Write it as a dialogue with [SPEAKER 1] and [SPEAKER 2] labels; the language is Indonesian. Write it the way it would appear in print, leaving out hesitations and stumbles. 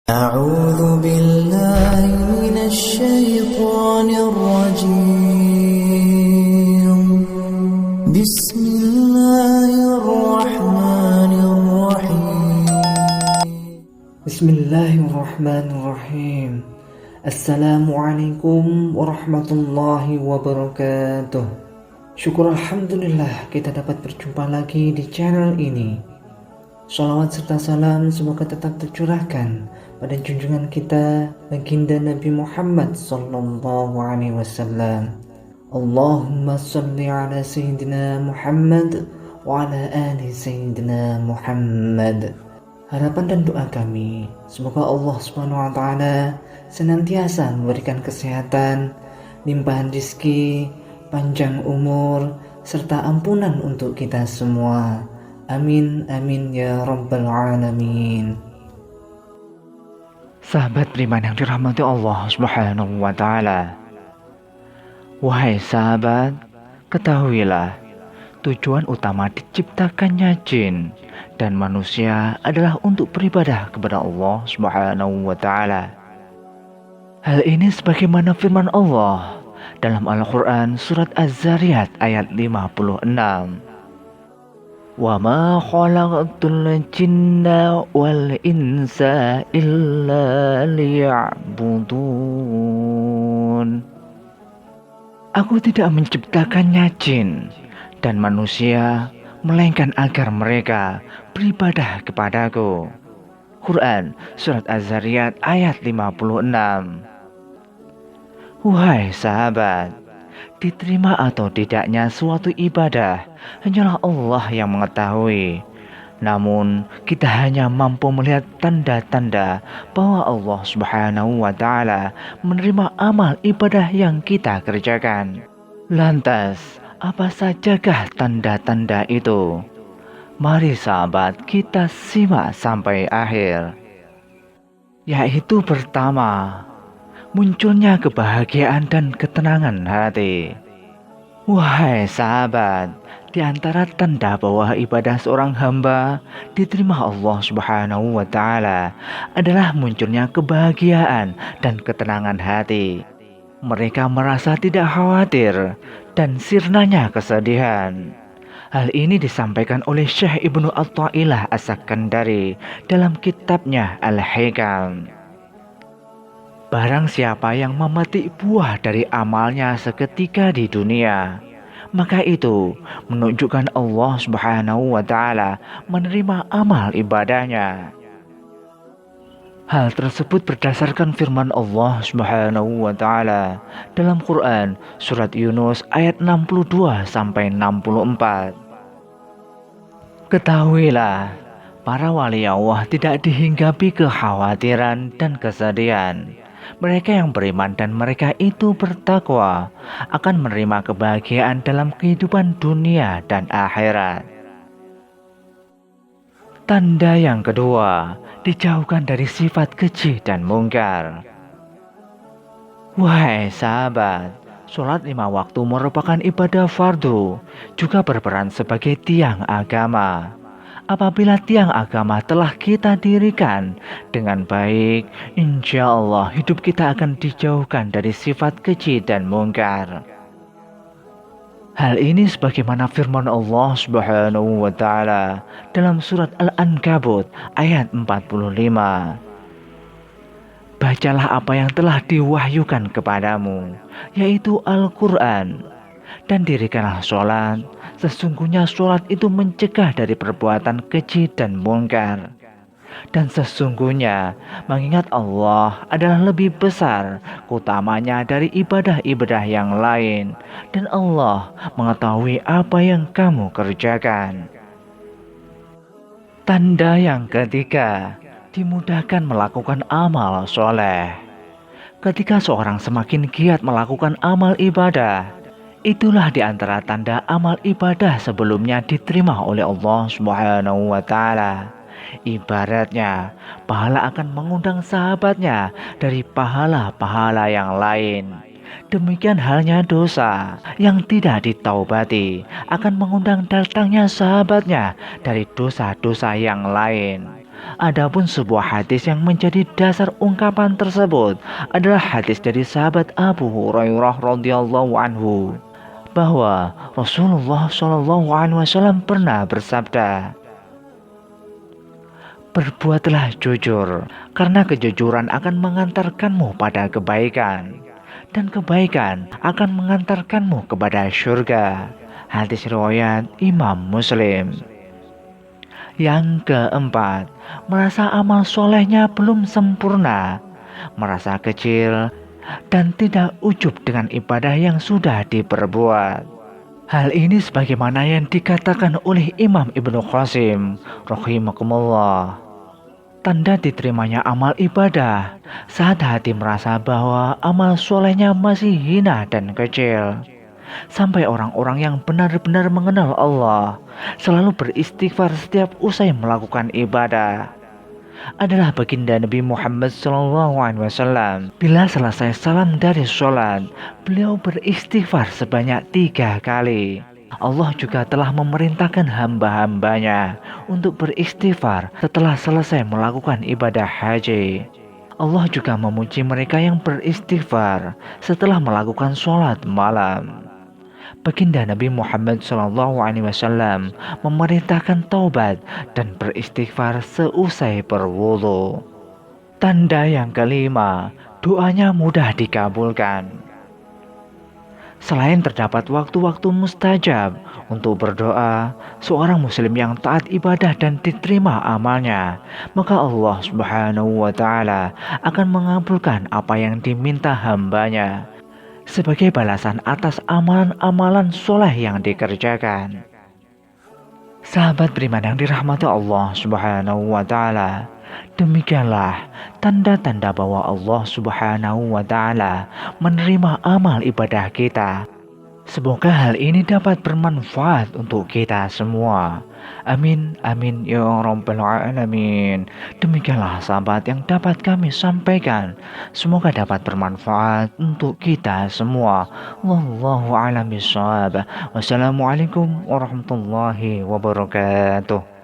[SPEAKER 1] أعوذ بالله من الشيطان الرجيم بسم الله الرحمن الرحيم
[SPEAKER 2] بسم الله الرحمن الرحيم. Assalamualaikum warahmatullahi wabarakatuh. Syukur Alhamdulillah kita dapat berjumpa lagi di channel ini. Shalawat serta salam semoga tetap tercurahkan pada junjungan kita baginda Nabi Muhammad sallallahu alaihi wasallam. Allahumma salli ala Sayyidina Muhammad wa ala ali Sayyidina Muhammad. Harapan dan doa kami, semoga Allah Subhanahu wa taala senantiasa memberikan kesehatan, limpahan rezeki, panjang umur, serta ampunan untuk kita semua. Amin, amin ya rabbal alamin.
[SPEAKER 3] Sahabat beriman yang dirahmati Allah Subhanahu wa taala. Wahai sahabat, ketahuilah tujuan utama diciptakannya jin dan manusia adalah untuk beribadah kepada Allah Subhanahu wa taala. Hal ini sebagaimana firman Allah dalam Al-Qur'an surat Az-Zariyat ayat 56. Wa ma khalaqtul jinna wal insa illa liya'budun. Aku tidak menciptakannya jin dan manusia melainkan agar mereka beribadah kepadaku. Quran surat Az-Zariyat ayat 56. Wahai sahabat, diterima atau tidaknya suatu ibadah hanyalah Allah yang mengetahui. Namun kita hanya mampu melihat tanda-tanda bahwa Allah Subhanahu wa taala menerima amal ibadah yang kita kerjakan. Lantas, apa sajakah tanda-tanda itu? Mari sahabat kita simak sampai akhir. Yaitu pertama, munculnya kebahagiaan dan ketenangan hati. Wahai sahabat, di antara tanda bahwa ibadah seorang hamba diterima Allah Subhanahu wa taala adalah munculnya kebahagiaan dan ketenangan hati. Mereka merasa tidak khawatir dan sirnanya kesedihan. Hal ini disampaikan oleh Syekh Ibnu Athaillah As-Sakandari dalam kitabnya Al-Hikam. Barang siapa yang memetik buah dari amalnya seketika di dunia, maka itu menunjukkan Allah Subhanahu wa taala menerima amal ibadahnya. Hal tersebut berdasarkan firman Allah Subhanahu wa taala dalam Quran surat Yunus ayat 62 sampai 64. Ketahuilah, para wali Allah tidak dihinggapi kekhawatiran dan kesedihan. Mereka yang beriman dan mereka itu bertakwa akan menerima kebahagiaan dalam kehidupan dunia dan akhirat. Tanda yang kedua, dijauhkan dari sifat keji dan mungkar. Wahai sahabat, sholat 5 waktu merupakan ibadah fardu, juga berperan sebagai tiang agama. Apabila tiang agama telah kita dirikan dengan baik, insya Allah hidup kita akan dijauhkan dari sifat keji dan mungkar. Hal ini sebagaimana firman Allah Subhanahu wa taala dalam surat Al-Ankabut ayat 45. Bacalah apa yang telah diwahyukan kepadamu, yaitu Al-Quran, dan dirikanlah sholat. Sesungguhnya sholat itu mencegah dari perbuatan keji dan mungkar. Dan sesungguhnya mengingat Allah adalah lebih besar keutamanya dari ibadah-ibadah yang lain. Dan Allah mengetahui apa yang kamu kerjakan. Tanda yang ketiga, dimudahkan melakukan amal soleh. Ketika seorang semakin giat melakukan amal ibadah, itulah di antara tanda amal ibadah sebelumnya diterima oleh Allah Subhanahu wa taala. Ibaratnya, pahala akan mengundang sahabatnya dari pahala-pahala yang lain. Demikian halnya dosa yang tidak ditaubati akan mengundang datangnya sahabatnya dari dosa-dosa yang lain. Adapun sebuah hadis yang menjadi dasar ungkapan tersebut adalah hadis dari sahabat Abu Hurairah radhiyallahu anhu bahwa Rasulullah Shallallahu alaihi wasallam pernah bersabda, "Berbuatlah jujur, karena kejujuran akan mengantarkanmu pada kebaikan, dan kebaikan akan mengantarkanmu kepada surga." Hadis riwayat Imam Muslim. Yang keempat, merasa amal solehnya belum sempurna, merasa kecil, dan tidak ujub dengan ibadah yang sudah diperbuat. Hal ini sebagaimana yang dikatakan oleh Imam Ibnu Qasim rahimakumullah. Tanda diterimanya amal ibadah saat hati merasa bahwa amal solehnya masih hina dan kecil. Sampai orang-orang yang benar-benar mengenal Allah selalu beristighfar setiap usai melakukan ibadah adalah baginda Nabi Muhammad SAW. Bila selesai salam dari sholat, beliau beristighfar sebanyak 3 kali. Allah juga telah memerintahkan hamba-hambanya untuk beristighfar setelah selesai melakukan ibadah haji. Allah juga memuji mereka yang beristighfar setelah melakukan sholat malam. Baginda Nabi Muhammad SAW memerintahkan taubat dan beristighfar seusai berwudu. Tanda yang kelima, doanya mudah dikabulkan. Selain terdapat waktu-waktu mustajab untuk berdoa, seorang muslim yang taat ibadah dan diterima amalnya, maka Allah Subhanahu wa Ta'ala akan mengabulkan apa yang diminta hambanya sebagai balasan atas amalan-amalan soleh yang dikerjakan. Sahabat beriman yang dirahmati Allah Subhanahu wa Ta'ala, demikianlah tanda-tanda bahwa Allah Subhanahu wa Ta'ala menerima amal ibadah kita. Semoga hal ini dapat bermanfaat untuk kita semua. Amin, amin ya rabbal alamin. Demikianlah sahabat yang dapat kami sampaikan. Semoga dapat bermanfaat untuk kita semua. Wallahu a'lam bishawab. Wassalamualaikum warahmatullahi wabarakatuh.